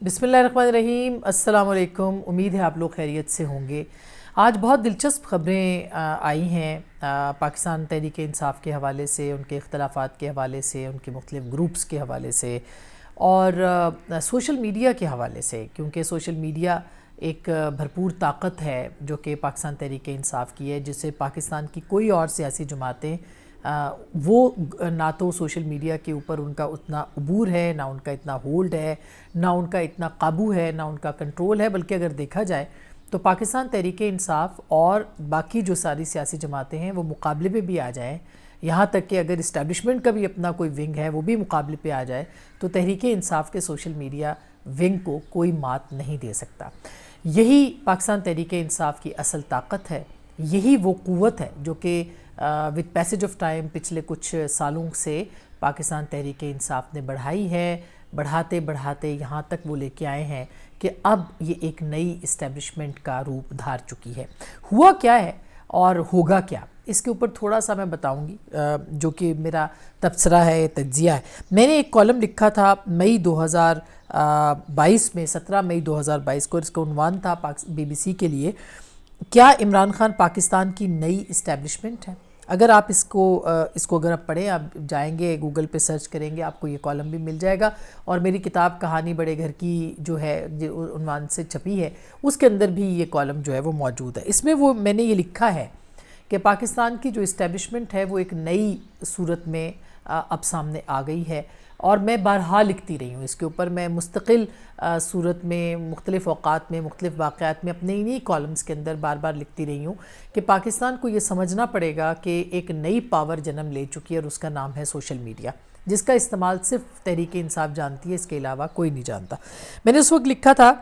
بسم اللہ الرحمن الرحیم۔ السلام علیکم، امید ہے آپ لوگ خیریت سے ہوں گے۔ آج بہت دلچسپ خبریں آئی ہیں پاکستان تحریک انصاف کے حوالے سے، ان کے اختلافات کے حوالے سے، ان کے مختلف گروپس کے حوالے سے اور سوشل میڈیا کے حوالے سے، کیونکہ سوشل میڈیا ایک بھرپور طاقت ہے جو کہ پاکستان تحریک انصاف کی ہے، جسے پاکستان کی کوئی اور سیاسی جماعتیں وہ نہ تو سوشل میڈیا کے اوپر ان کا اتنا عبور ہے، نہ ان کا اتنا ہولڈ ہے، نہ ان کا اتنا قابو ہے، نہ ان کا کنٹرول ہے، بلکہ اگر دیکھا جائے تو پاکستان تحریک انصاف اور باقی جو ساری سیاسی جماعتیں ہیں وہ مقابلے پہ بھی آ جائیں، یہاں تک کہ اگر اسٹیبلشمنٹ کا بھی اپنا کوئی ونگ ہے وہ بھی مقابلے پہ آ جائے تو تحریک انصاف کے سوشل میڈیا ونگ کو کوئی مات نہیں دے سکتا۔ یہی پاکستان تحریک انصاف کی اصل طاقت ہے، یہی وہ قوت ہے جو کہ وتھ پیسج آف ٹائم پچھلے کچھ سالوں سے پاکستان تحریک انصاف نے بڑھائی ہے، بڑھاتے بڑھاتے یہاں تک وہ لے کے آئے ہیں کہ اب یہ ایک نئی اسٹیبلشمنٹ کا روپ دھار چکی ہے۔ ہوا کیا ہے اور ہوگا کیا، اس کے اوپر تھوڑا سا میں بتاؤں گی جو کہ میرا تبصرہ ہے، تجزیہ ہے۔ میں نے ایک کالم لکھا تھا مئی 2022 میں، 17 مئی 2022 کو، اس کا عنوان تھا بی بی سی کے لیے، کیا عمران خان پاکستان کی نئی اسٹیبلشمنٹ ہے؟ اگر آپ اس کو اگر آپ پڑھیں، آپ جائیں گے گوگل پہ سرچ کریں گے، آپ کو یہ کالم بھی مل جائے گا، اور میری کتاب کہانی بڑے گھر کی جو ہے عنوان سے چھپی ہے، اس کے اندر بھی یہ کالم جو ہے وہ موجود ہے۔ اس میں میں نے یہ لکھا ہے کہ پاکستان کی جو اسٹیبلشمنٹ ہے وہ ایک نئی صورت میں اب سامنے آ گئی ہے، اور میں بارہا لکھتی رہی ہوں اس کے اوپر۔ میں مستقل صورت میں مختلف اوقات میں مختلف واقعات میں اپنے انہی کالمز کے اندر بار بار لکھتی رہی ہوں کہ پاکستان کو یہ سمجھنا پڑے گا کہ ایک نئی پاور جنم لے چکی ہے، اور اس کا نام ہے سوشل میڈیا، جس کا استعمال صرف تحریک انصاف جانتی ہے، اس کے علاوہ کوئی نہیں جانتا۔ میں نے اس وقت لکھا تھا،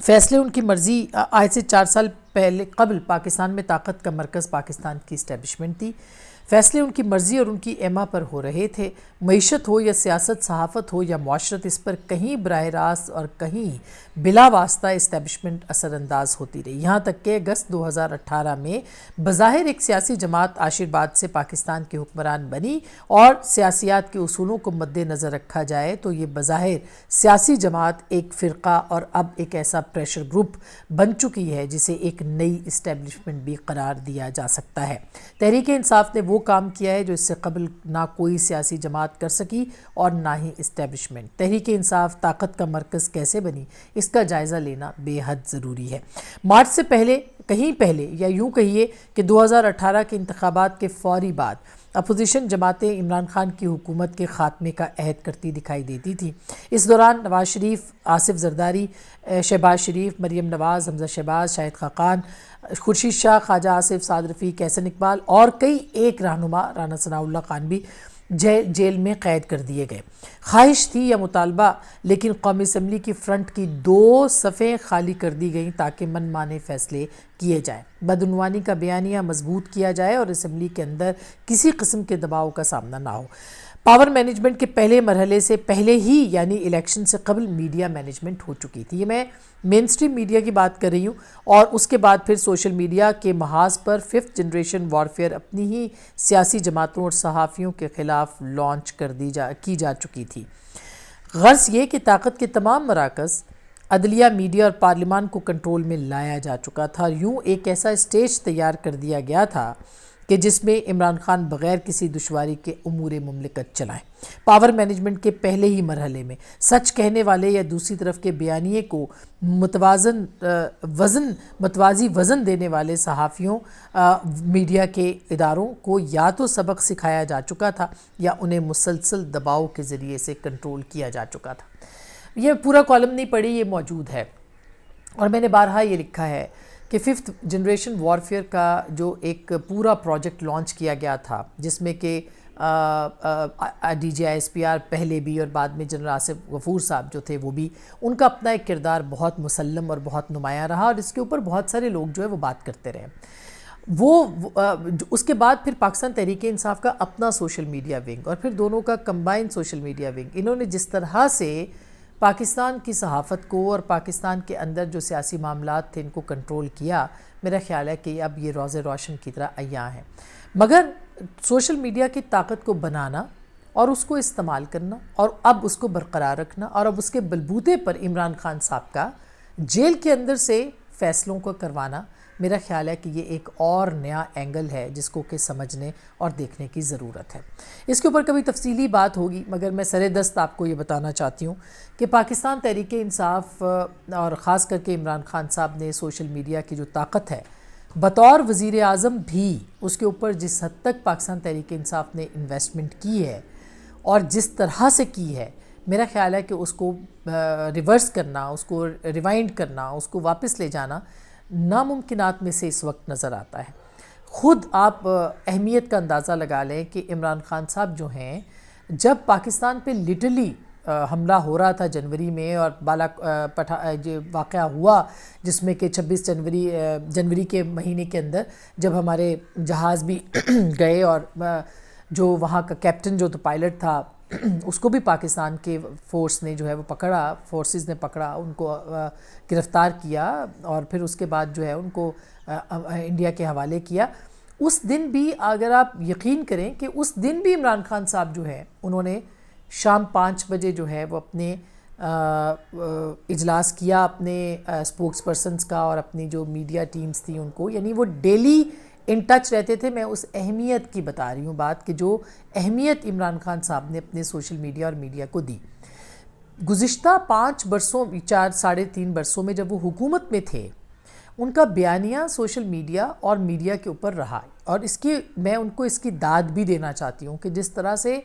فیصلے ان کی مرضی آج سے 4 سال قبل پاکستان میں طاقت کا مرکز پاکستان کی اسٹیبلشمنٹ تھی۔ فیصلے ان کی مرضی اور ان کی ایما پر ہو رہے تھے، معیشت ہو یا سیاست، صحافت ہو یا معاشرت، اس پر کہیں براہ راست اور کہیں بلا واسطہ اسٹیبلشمنٹ اثر انداز ہوتی رہی، یہاں تک کہ اگست 2018 میں بظاہر ایک سیاسی جماعت آشرواد سے پاکستان کے حکمران بنی، اور سیاسیات کے اصولوں کو مد نظر رکھا جائے تو یہ بظاہر سیاسی جماعت ایک فرقہ اور اب ایک ایسا پریشر گروپ بن چکی ہے جسے ایک نئی اسٹیبلشمنٹ بھی قرار دیا جا سکتا ہے۔ تحریک انصاف نے وہ کام کیا ہے جو اس سے قبل نہ کوئی سیاسی جماعت کر سکی اور نہ ہی اسٹیبلشمنٹ۔ تحریک انصاف طاقت کا مرکز کیسے بنی، اس کا جائزہ لینا بے حد ضروری ہے۔ مارچ سے پہلے، کہیں پہلے، یا یوں کہیے کہ 2018 کے انتخابات کے فوری بعد اپوزیشن جماعتیں عمران خان کی حکومت کے خاتمے کا عہد کرتی دکھائی دیتی تھیں۔ اس دوران نواز شریف، آصف زرداری، شہباز شریف، مریم نواز، حمزہ شہباز، شاہد خاقان، خورشید شاہ، خواجہ آصف، سعد رفیق، احسن اقبال اور کئی ایک رہنما، رانا ثناء اللہ خان بھی جیل میں قید کر دیے گئے۔ خواہش تھی یا مطالبہ، لیکن قومی اسمبلی کی فرنٹ کی 2 صفیں خالی کر دی گئیں تاکہ من مانے فیصلے کیے جائیں، بدعنوانی کا بیانیہ مضبوط کیا جائے اور اسمبلی کے اندر کسی قسم کے دباؤ کا سامنا نہ ہو۔ پاور مینجمنٹ کے پہلے مرحلے سے پہلے ہی، یعنی الیکشن سے قبل، میڈیا مینجمنٹ ہو چکی تھی۔ یہ میں مین سٹریم میڈیا کی بات کر رہی ہوں، اور اس کے بعد پھر سوشل میڈیا کے محاذ پر 5th جنریشن وارفیئر اپنی ہی سیاسی جماعتوں اور صحافیوں کے خلاف لانچ کی جا چکی تھی۔ غرض یہ کہ طاقت کے تمام مراکز، عدلیہ، میڈیا اور پارلیمان کو کنٹرول میں لایا جا چکا تھا، اور یوں ایک ایسا اسٹیج تیار کر دیا گیا تھا کہ جس میں عمران خان بغیر کسی دشواری کے امور مملکت چلائیں۔ پاور مینجمنٹ کے پہلے ہی مرحلے میں سچ کہنے والے یا دوسری طرف کے بیانیے کو متوازی وزن دینے والے صحافیوں، میڈیا کے اداروں کو یا تو سبق سکھایا جا چکا تھا یا انہیں مسلسل دباؤ کے ذریعے سے کنٹرول کیا جا چکا تھا۔ یہ پورا کالم نہیں پڑھی، یہ موجود ہے، اور میں نے بارہا یہ لکھا ہے کہ 5th جنریشن وارفیئر کا جو ایک پورا پروجیکٹ لانچ کیا گیا تھا، جس میں کہ D G I S P R پہلے بھی اور بعد میں جنرل آصف غفور صاحب جو تھے وہ بھی، ان کا اپنا ایک کردار بہت مسلم اور بہت نمایاں رہا، اور اس کے اوپر بہت سارے لوگ جو ہے وہ بات کرتے رہے۔ اس کے بعد پھر پاکستان تحریک انصاف کا اپنا سوشل میڈیا ونگ، اور پھر دونوں کا کمبائن سوشل میڈیا ونگ، انہوں نے جس طرح سے پاکستان کی صحافت کو اور پاکستان کے اندر جو سیاسی معاملات تھے ان کو کنٹرول کیا، میرا خیال ہے کہ اب یہ روز روشن کی طرح عیاں ہیں۔ مگر سوشل میڈیا کی طاقت کو بنانا اور اس کو استعمال کرنا اور اب اس کو برقرار رکھنا اور اب اس کے بلبوتے پر عمران خان صاحب کا جیل کے اندر سے فیصلوں کو کروانا، میرا خیال ہے کہ یہ ایک اور نیا اینگل ہے جس کو کہ سمجھنے اور دیکھنے کی ضرورت ہے۔ اس کے اوپر کبھی تفصیلی بات ہوگی، مگر میں سر دست آپ کو یہ بتانا چاہتی ہوں کہ پاکستان تحریک انصاف اور خاص کر کے عمران خان صاحب نے سوشل میڈیا کی جو طاقت ہے بطور وزیر اعظم بھی اس کے اوپر جس حد تک پاکستان تحریک انصاف نے انویسٹمنٹ کی ہے اور جس طرح سے کی ہے، میرا خیال ہے کہ اس کو ریورس کرنا، اس کو ریوائنڈ کرنا، اس کو واپس لے جانا ناممکنات میں سے اس وقت نظر آتا ہے۔ خود آپ اہمیت کا اندازہ لگا لیں کہ عمران خان صاحب جو ہیں جب پاکستان پہ لٹرلی حملہ ہو رہا تھا جنوری میں اور جو واقعہ ہوا جس میں کہ 26 جنوری کے مہینے کے اندر جب ہمارے جہاز بھی گئے اور جو وہاں کا کیپٹن جو پائلٹ تھا اس کو بھی پاکستان کے فورس نے جو ہے وہ پکڑا، فورسز نے پکڑا، ان کو گرفتار کیا اور پھر اس کے بعد جو ہے ان کو انڈیا کے حوالے کیا۔ اس دن بھی اگر آپ یقین کریں کہ اس دن بھی عمران خان صاحب جو ہے انہوں نے شام 5 بجے جو ہے وہ اپنے اجلاس کیا اپنے اسپوکس پرسنز کا اور اپنی جو میڈیا ٹیمز تھیں ان کو، یعنی وہ ڈیلی ان ٹچ رہتے تھے۔ میں اس اہمیت کی بتا رہی ہوں بات کہ جو اہمیت عمران خان صاحب نے اپنے سوشل میڈیا اور میڈیا کو دی۔ گزشتہ 5 برسوں 4-3.5 برسوں میں جب وہ حکومت میں تھے ان کا بیانیہ سوشل میڈیا اور میڈیا کے اوپر رہا، اور میں ان کو اس کی داد بھی دینا چاہتی ہوں کہ جس طرح سے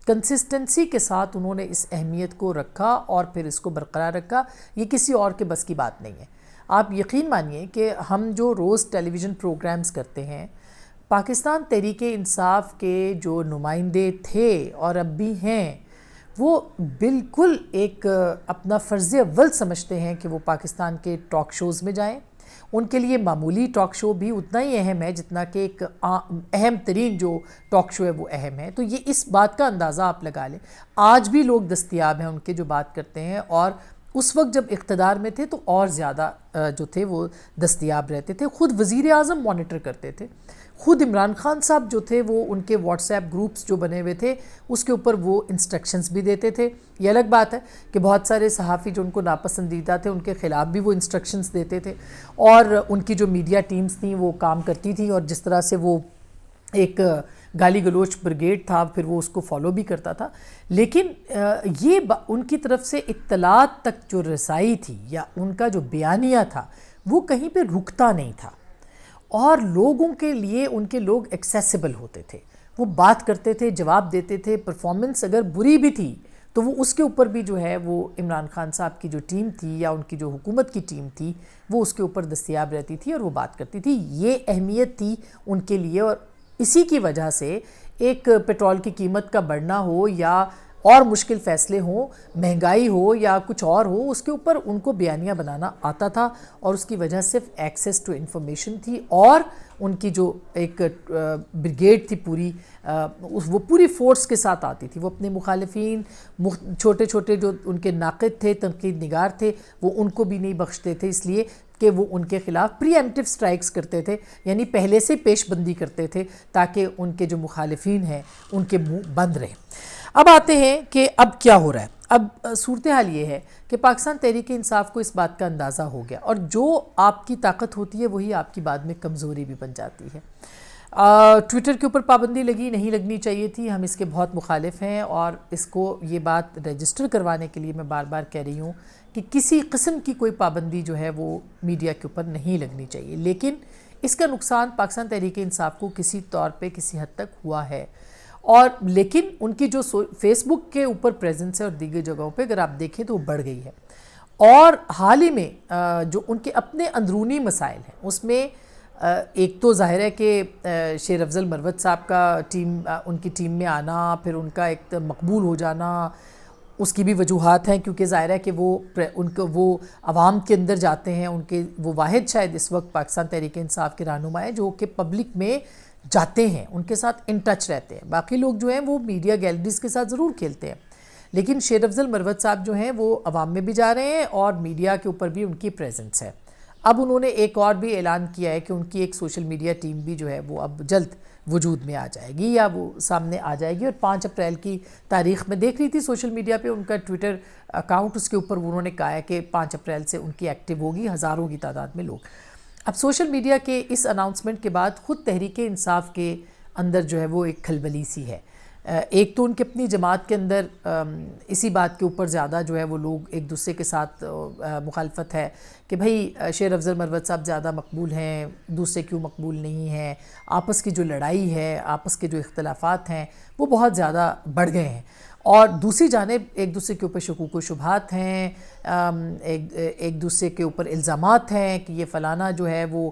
کنسسٹنسی کے ساتھ انہوں نے اس اہمیت کو رکھا اور پھر اس کو برقرار رکھا، یہ کسی اور کے بس کی بات نہیں ہے۔ آپ یقین مانیے کہ ہم جو روز ٹیلی ویژن پروگرامز کرتے ہیں، پاکستان تحریک انصاف کے جو نمائندے تھے اور اب بھی ہیں، وہ بالکل ایک اپنا فرض اول سمجھتے ہیں کہ وہ پاکستان کے ٹاک شوز میں جائیں۔ ان کے لیے معمولی ٹاک شو بھی اتنا ہی اہم ہے جتنا کہ ایک اہم ترین جو ٹاک شو ہے وہ اہم ہے۔ تو یہ اس بات کا اندازہ آپ لگا لیں، آج بھی لوگ دستیاب ہیں ان کے جو بات کرتے ہیں، اور اس وقت جب اقتدار میں تھے تو اور زیادہ جو تھے وہ دستیاب رہتے تھے۔ خود وزیر اعظم مانیٹر کرتے تھے، خود عمران خان صاحب جو تھے وہ ان کے واٹس ایپ گروپس جو بنے ہوئے تھے اس کے اوپر وہ انسٹرکشنز بھی دیتے تھے۔ یہ الگ بات ہے کہ بہت سارے صحافی جو ان کو ناپسندیدہ تھے ان کے خلاف بھی وہ انسٹرکشنز دیتے تھے، اور ان کی جو میڈیا ٹیمز تھیں وہ کام کرتی تھیں، اور جس طرح سے وہ ایک گالی گلوچ بریگیڈ تھا پھر وہ اس کو فالو بھی کرتا تھا۔ لیکن یہ ان کی طرف سے اطلاعات تک جو رسائی تھی یا ان کا جو بیانیہ تھا وہ کہیں پہ رکتا نہیں تھا، اور لوگوں کے لیے ان کے لوگ ایکسیسیبل ہوتے تھے، وہ بات کرتے تھے، جواب دیتے تھے۔ پرفارمنس اگر بری بھی تھی تو وہ اس کے اوپر بھی جو ہے وہ عمران خان صاحب کی جو ٹیم تھی یا ان کی جو حکومت کی ٹیم تھی وہ اس کے اوپر دستیاب رہتی تھی اور وہ بات کرتی تھی۔ یہ اہمیت تھی ان کے لیے، اور اسی کی وجہ سے ایک پیٹرول کی قیمت کا بڑھنا ہو یا اور مشکل فیصلے ہوں، مہنگائی ہو یا کچھ اور ہو، اس کے اوپر ان کو بیانیہ بنانا آتا تھا، اور اس کی وجہ صرف ایکسیس ٹو انفارمیشن تھی، اور ان کی جو ایک بریگیڈ تھی پوری، وہ پوری فورس کے ساتھ آتی تھی۔ وہ اپنے مخالفین، چھوٹے چھوٹے جو ان کے ناقد تھے، تنقید نگار تھے، وہ ان کو بھی نہیں بخشتے تھے، اس لیے کہ وہ ان کے خلاف پری ایمپٹیو سٹرائکس کرتے تھے، یعنی پہلے سے پیش بندی کرتے تھے تاکہ ان کے جو مخالفین ہیں ان کے منہ بند رہیں۔ اب آتے ہیں کہ اب کیا ہو رہا ہے۔ اب صورتحال یہ ہے کہ پاکستان تحریک انصاف کو اس بات کا اندازہ ہو گیا، اور جو آپ کی طاقت ہوتی ہے وہی آپ کی بعد میں کمزوری بھی بن جاتی ہے۔ ٹویٹر کے اوپر پابندی نہیں لگنی چاہیے تھی، ہم اس کے بہت مخالف ہیں، اور اس کو یہ بات رجسٹر کروانے کے لیے میں بار بار کہہ رہی ہوں کہ کسی قسم کی کوئی پابندی جو ہے وہ میڈیا کے اوپر نہیں لگنی چاہیے، لیکن اس کا نقصان پاکستان تحریک انصاف کو کسی طور پہ کسی حد تک ہوا ہے، اور لیکن ان کی جو فیس بک کے اوپر پریزنس ہے اور دیگر جگہوں پہ اگر آپ دیکھیں تو وہ بڑھ گئی ہے، اور حال ہی میں جو ان کے اپنے اندرونی مسائل ہیں اس میں ایک تو ظاہر ہے کہ شیر افضل مروت صاحب کا ان کی ٹیم میں آنا، پھر ان کا ایک مقبول ہو جانا، اس کی بھی وجوہات ہیں، کیونکہ ظاہر ہے کہ وہ عوام کے اندر جاتے ہیں، وہ واحد شاید اس وقت پاکستان تحریک انصاف کے رہنما ہیں جو کہ پبلک میں جاتے ہیں، ان کے ساتھ ان ٹچ رہتے ہیں۔ باقی لوگ جو ہیں وہ میڈیا گیلریز کے ساتھ ضرور کھیلتے ہیں، لیکن شیر افضل مروت صاحب جو ہیں وہ عوام میں بھی جا رہے ہیں اور میڈیا کے اوپر بھی ان کی پریزنس ہے۔ اب انہوں نے ایک اور بھی اعلان کیا ہے کہ ان کی ایک سوشل میڈیا ٹیم بھی جو ہے وہ اب جلد وجود میں آ جائے گی یا وہ سامنے آ جائے گی. اور 5 اپریل کی تاریخ میں دیکھ رہی تھی سوشل میڈیا پہ ان کا ٹویٹر اکاؤنٹ, اس کے اوپر انہوں نے کہا ہے کہ 5 اپریل سے ان کی ایکٹیو ہوگی, ہزاروں کی تعداد میں لوگ. اب سوشل میڈیا کے اس اناؤنسمنٹ کے بعد خود تحریک انصاف کے اندر جو ہے وہ ایک کھلبلی سی ہے. ایک تو ان کی اپنی جماعت کے اندر اسی بات کے اوپر زیادہ جو ہے وہ لوگ ایک دوسرے کے ساتھ مخالفت ہے کہ بھئی شیر افضل مروت صاحب زیادہ مقبول ہیں, دوسرے کیوں مقبول نہیں ہیں. آپس کی جو لڑائی ہے, آپس کے جو اختلافات ہیں وہ بہت زیادہ بڑھ گئے ہیں. اور دوسری جانب ایک دوسرے کے اوپر شکوک و شبہات ہیں, ایک دوسرے کے اوپر الزامات ہیں کہ یہ فلانا جو ہے وہ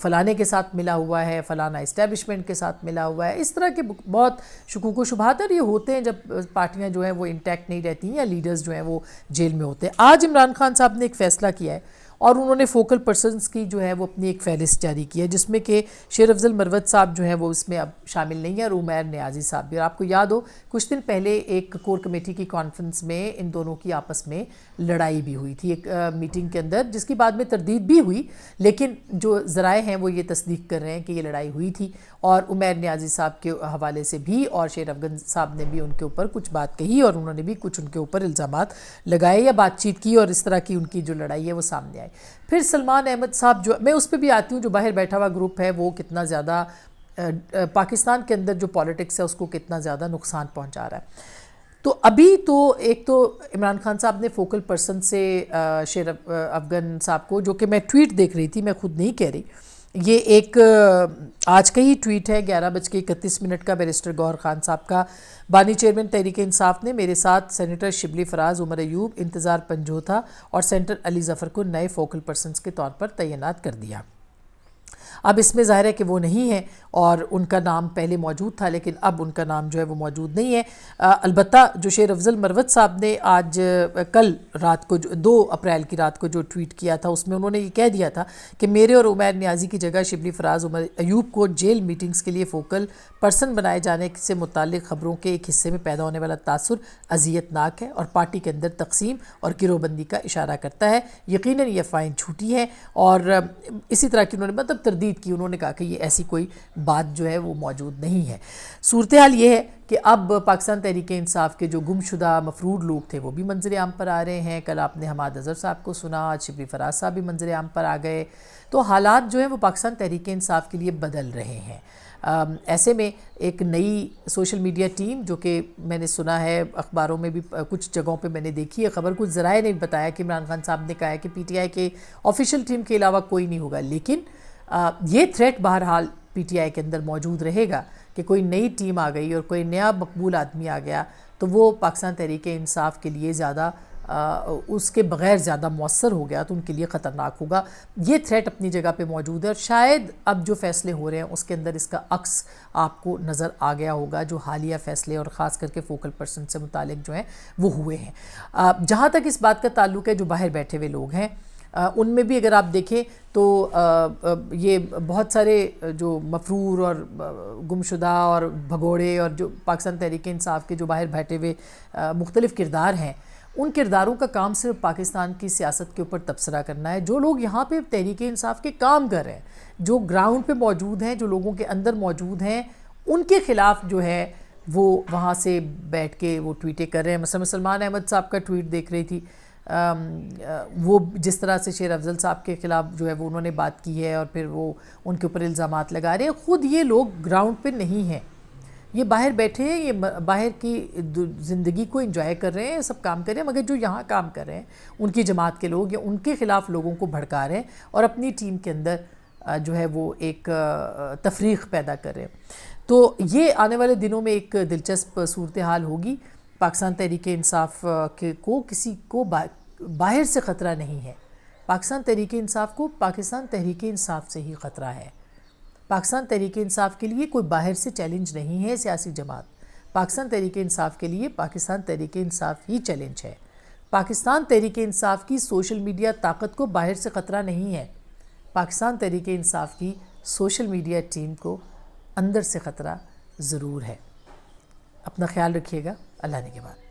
فلانے کے ساتھ ملا ہوا ہے, فلانا اسٹیبلشمنٹ کے ساتھ ملا ہوا ہے. اس طرح کے بہت شکوک و شبہات اور یہ ہوتے ہیں جب پارٹیاں جو ہیں وہ انٹیکٹ نہیں رہتی ہیں یا لیڈرز جو ہیں وہ جیل میں ہوتے ہیں. آج عمران خان صاحب نے ایک فیصلہ کیا ہے اور انہوں نے فوکل پرسنز کی جو ہے وہ اپنی ایک فہرست جاری کی ہے, جس میں کہ شیر افضل مروت صاحب جو ہیں وہ اس میں اب شامل نہیں ہیں, اور عمیر نیازی صاحب بھی. اور آپ کو یاد ہو کچھ دن پہلے ایک کور کمیٹی کی کانفرنس میں ان دونوں کی آپس میں لڑائی بھی ہوئی تھی ایک میٹنگ کے اندر, جس کی بعد میں تردید بھی ہوئی, لیکن جو ذرائع ہیں وہ یہ تصدیق کر رہے ہیں کہ یہ لڑائی ہوئی تھی. اور عمیر نیازی صاحب کے حوالے سے بھی اور شیر افغان صاحب نے بھی ان کے اوپر کچھ بات کہی اور انہوں نے بھی کچھ ان کے اوپر الزامات لگائے یا بات چیت کی, اور اس طرح کی ان کی جو لڑائی ہے وہ سامنے آئی. پھر سلمان احمد صاحب, جو میں اس پہ بھی آتی ہوں, جو باہر بیٹھا ہوا گروپ ہے وہ کتنا زیادہ پاکستان کے اندر جو پالیٹکس ہے اس کو کتنا زیادہ نقصان پہنچا رہا ہے. تو ابھی تو ایک تو عمران خان صاحب نے فوکل پرسن سے شیر افغان صاحب کو, جو کہ میں ٹویٹ دیکھ رہی تھی, میں خود نہیں کہہ رہی, یہ ایک آج کا ہی ٹویٹ ہے 11:31 کا, بیرسٹر گوہر خان صاحب کا. بانی چیئرمین تحریک انصاف نے میرے ساتھ سینیٹر شبلی فراز, عمر ایوب, انتظار پنجوتھا اور سینیٹر علی ظفر کو نئے فوکل پرسنز کے طور پر تعینات کر دیا. اب اس میں ظاہر ہے کہ وہ نہیں ہیں اور ان کا نام پہلے موجود تھا لیکن اب ان کا نام جو ہے وہ موجود نہیں ہے. البتہ جو شیر افضل مروت صاحب نے آج کل رات کو 2 اپریل کی رات کو جو ٹویٹ کیا تھا اس میں انہوں نے یہ کہہ دیا تھا کہ میرے اور عمیر نیازی کی جگہ شبلی فراز, عمر ایوب کو جیل میٹنگز کے لیے فوکل پرسن بنائے جانے سے متعلق خبروں کے ایک حصے میں پیدا ہونے والا تاثر اذیت ناک ہے اور پارٹی کے اندر تقسیم اور گروہ بندی کا اشارہ کرتا ہے. یقیناً یہ افواہیں جھوٹی ہیں, اور اسی طرح کی انہوں نے مطلب تردید کی. انہوں نے کہا کہ یہ ایسی کوئی بات جو ہے وہ موجود نہیں ہے. صورتحال یہ ہے کہ اب پاکستان تحریک انصاف کے جو گم شدہ مفرور لوگ تھے وہ بھی منظر عام پر آ رہے ہیں. کل آپ نے حماد اظہر صاحب کو سنا, آج شبلی فراز صاحب بھی منظر عام پر آ گئے. تو حالات جو ہیں وہ پاکستان تحریک انصاف کے لیے بدل رہے ہیں. ایسے میں ایک نئی سوشل میڈیا ٹیم, جو کہ میں نے سنا ہے اخباروں میں بھی کچھ جگہوں پہ میں نے دیکھی ہے خبر, کچھ ذرائع نے بتایا کہ عمران خان صاحب نے کہا ہے کہ پی ٹی آئی کے آفیشیل ٹیم کے علاوہ کوئی نہیں ہوگا, لیکن یہ تھریٹ بہرحال پی ٹی آئی کے اندر موجود رہے گا کہ کوئی نئی ٹیم آ گئی اور کوئی نیا مقبول آدمی آ گیا تو وہ پاکستان تحریک انصاف کے لیے زیادہ اس کے بغیر زیادہ مؤثر ہو گیا تو ان کے لیے خطرناک ہوگا. یہ تھریٹ اپنی جگہ پہ موجود ہے, اور شاید اب جو فیصلے ہو رہے ہیں اس کے اندر اس کا عکس آپ کو نظر آ گیا ہوگا جو حالیہ فیصلے اور خاص کر کے فوکل پرسن سے متعلق جو ہیں وہ ہوئے ہیں. جہاں تک اس بات کا تعلق ہے جو باہر بیٹھے ہوئے لوگ ہیں ان میں بھی اگر آپ دیکھیں تو یہ بہت سارے جو مفرور اور گمشدہ اور بھگوڑے اور جو پاکستان تحریک انصاف کے جو باہر بیٹھے ہوئے مختلف کردار ہیں, ان کرداروں کا کام صرف پاکستان کی سیاست کے اوپر تبصرہ کرنا ہے. جو لوگ یہاں پہ تحریک انصاف کے کام کر رہے ہیں, جو گراؤنڈ پہ موجود ہیں, جو لوگوں کے اندر موجود ہیں, ان کے خلاف جو ہے وہ وہاں سے بیٹھ کے وہ ٹویٹیں کر رہے ہیں. مثلا سلمان احمد صاحب کا ٹویٹ دیکھ رہی تھی, وہ جس طرح سے شیر افضل صاحب کے خلاف جو ہے وہ انہوں نے بات کی ہے اور پھر وہ ان کے اوپر الزامات لگا رہے ہیں. خود یہ لوگ گراؤنڈ پہ نہیں ہیں, یہ باہر بیٹھے ہیں, یہ باہر کی زندگی کو انجوائے کر رہے ہیں, سب کام کر رہے ہیں, مگر جو یہاں کام کر رہے ہیں ان کی جماعت کے لوگ یا ان کے خلاف لوگوں کو بھڑکا رہے ہیں اور اپنی ٹیم کے اندر جو ہے وہ ایک تفریق پیدا کر رہے ہیں. تو یہ آنے والے دنوں میں ایک دلچسپ صورتحال ہوگی. پاکستان تحریک انصاف کو کسی کو باہر سے خطرہ نہیں ہے. پاکستان تحریک انصاف کو پاکستان تحریک انصاف سے ہی خطرہ ہے. پاکستان تحریک انصاف کے لیے کوئی باہر سے چیلنج نہیں ہے سیاسی جماعت. پاکستان تحریک انصاف کے لیے پاکستان تحریک انصاف ہی چیلنج ہے. پاکستان تحریک انصاف کی سوشل میڈیا طاقت کو باہر سے خطرہ نہیں ہے. پاکستان تحریک انصاف کی سوشل میڈیا ٹیم کو اندر سے خطرہ ضرور ہے. اپنا خیال رکھیے گا. اللہ نے کے بعد.